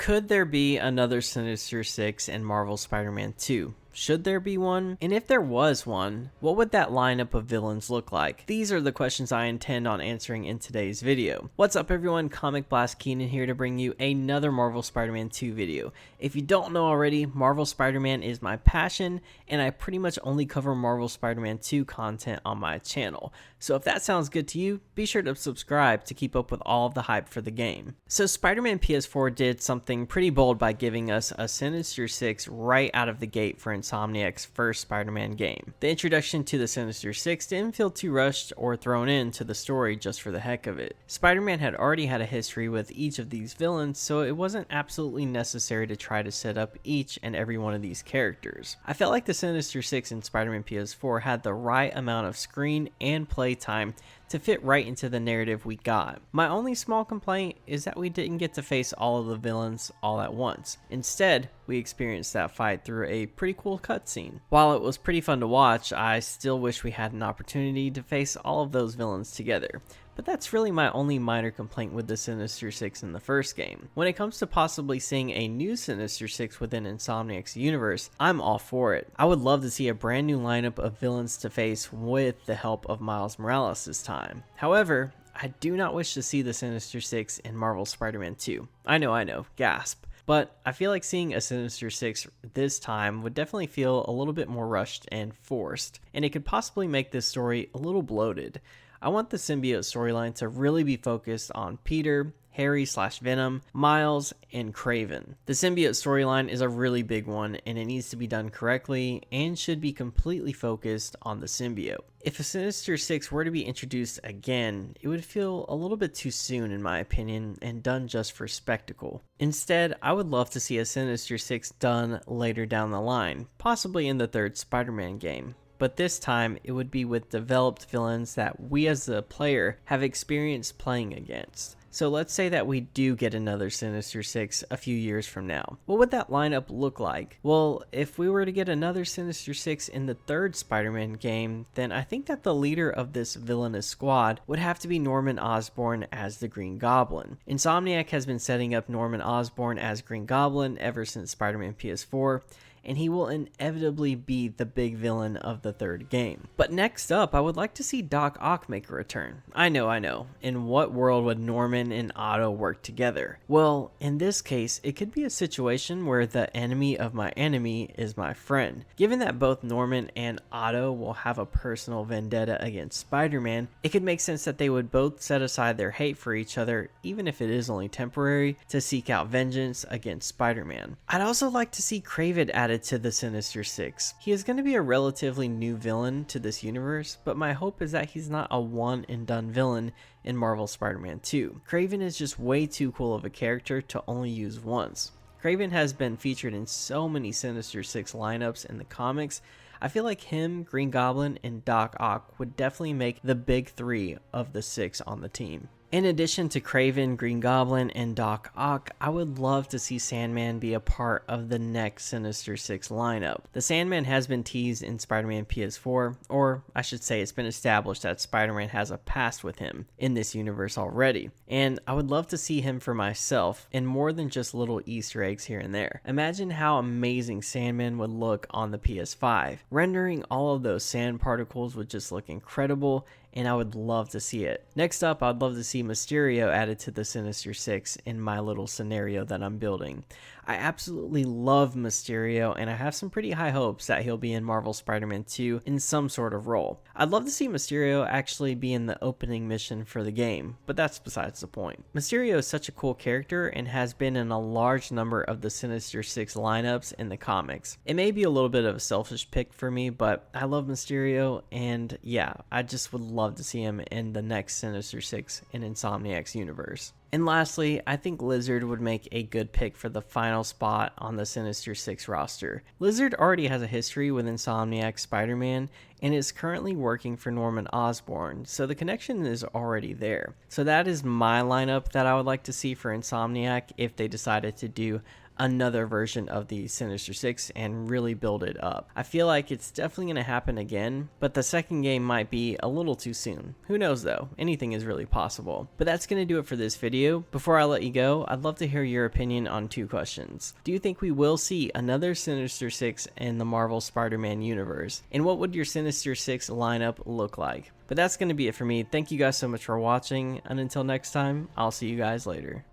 Could there be another Sinister Six in Marvel Spider-Man 2? Should there be one? And if there was one, what would that lineup of villains look like? These are the questions I intend on answering in today's video. What's up everyone, Comic Blast Keenan here to bring you another Marvel Spider-Man 2 video. If you don't know already, Marvel Spider-Man is my passion, and I pretty much only cover Marvel Spider-Man 2 content on my channel. So if that sounds good to you, be sure to subscribe to keep up with all of the hype for the game. So Spider-Man PS4 did something pretty bold by giving us a Sinister Six right out of the gate for Insomniac's first Spider-Man game. The introduction to the Sinister Six didn't feel too rushed or thrown into the story just for the heck of it. Spider-Man had already had a history with each of these villains, so it wasn't absolutely necessary to try to set up each and every one of these characters. I felt like the Sinister Six in Spider-Man PS4 had the right amount of screen and play time to fit right into the narrative we got. My only small complaint is that we didn't get to face all of the villains all at once. Instead, we experienced that fight through a pretty cool cutscene. While it was pretty fun to watch, I still wish we had an opportunity to face all of those villains together. But that's really my only minor complaint with the Sinister Six in the first game. When it comes to possibly seeing a new Sinister Six within Insomniac's universe, I'm all for it. I would love to see a brand new lineup of villains to face with the help of Miles Morales this time. However, I do not wish to see the Sinister Six in Marvel Spider-Man 2. I know, gasp. But I feel like seeing a Sinister Six this time would definitely feel a little bit more rushed and forced, and it could possibly make this story a little bloated. I want the symbiote storyline to really be focused on Peter, Harry/Venom, Miles, and Kraven. The symbiote storyline is a really big one, and it needs to be done correctly and should be completely focused on the symbiote. If a Sinister Six were to be introduced again, it would feel a little bit too soon in my opinion and done just for spectacle. Instead, I would love to see a Sinister Six done later down the line, possibly in the third Spider-Man game. But this time, it would be with developed villains that we as the player have experience playing against. So let's say that we do get another Sinister Six a few years from now. What would that lineup look like? Well, if we were to get another Sinister Six in the third Spider-Man game, then I think that the leader of this villainous squad would have to be Norman Osborn as the Green Goblin. Insomniac has been setting up Norman Osborn as Green Goblin ever since Spider-Man PS4, and he will inevitably be the big villain of the third game. But next up, I would like to see Doc Ock make a return. I know. In what world would Norman and Otto work together? Well, in this case, it could be a situation where the enemy of my enemy is my friend. Given that both Norman and Otto will have a personal vendetta against Spider-Man, it could make sense that they would both set aside their hate for each other, even if it is only temporary, to seek out vengeance against Spider-Man. I'd also like to see Kraven added to the Sinister Six. He is going to be a relatively new villain to this universe, but my hope is that he's not a one and done villain in Marvel Spider-Man 2. Kraven is just way too cool of a character to only use once. Kraven has been featured in so many Sinister Six lineups in the comics. I feel like him, Green Goblin, and Doc Ock would definitely make the big three of the six on the team. In addition to Kraven, Green Goblin, and Doc Ock, I would love to see Sandman be a part of the next Sinister Six lineup. The Sandman has been teased in Spider-Man PS4, or I should say it's been established that Spider-Man has a past with him in this universe already, and I would love to see him for myself in more than just little Easter eggs here and there. Imagine how amazing Sandman would look on the PS5. Rendering all of those sand particles would just look incredible, and I would love to see it. Next up, I'd love to see Mysterio added to the Sinister Six in my little scenario that I'm building. I absolutely love Mysterio, and I have some pretty high hopes that he'll be in Marvel Spider-Man 2 in some sort of role. I'd love to see Mysterio actually be in the opening mission for the game, but that's besides the point. Mysterio is such a cool character and has been in a large number of the Sinister Six lineups in the comics. It may be a little bit of a selfish pick for me, but I love Mysterio, and yeah, I just would love to see him in the next Sinister Six in Insomniac's universe. And lastly, I think Lizard would make a good pick for the final spot on the Sinister Six roster. Lizard already has a history with Insomniac Spider-Man, and is currently working for Norman Osborn, so the connection is already there. So that is my lineup that I would like to see for Insomniac if they decided to do another version of the Sinister Six and really build it up. I feel like it's definitely going to happen again, but the second game might be a little too soon. Who knows though? Anything is really possible. But that's going to do it for this video. Before I let you go, I'd love to hear your opinion on two questions. Do you think we will see another Sinister Six in the Marvel Spider-Man universe? And what would your Sinister Six lineup look like? But that's going to be it for me. Thank you guys so much for watching, and until next time, I'll see you guys later.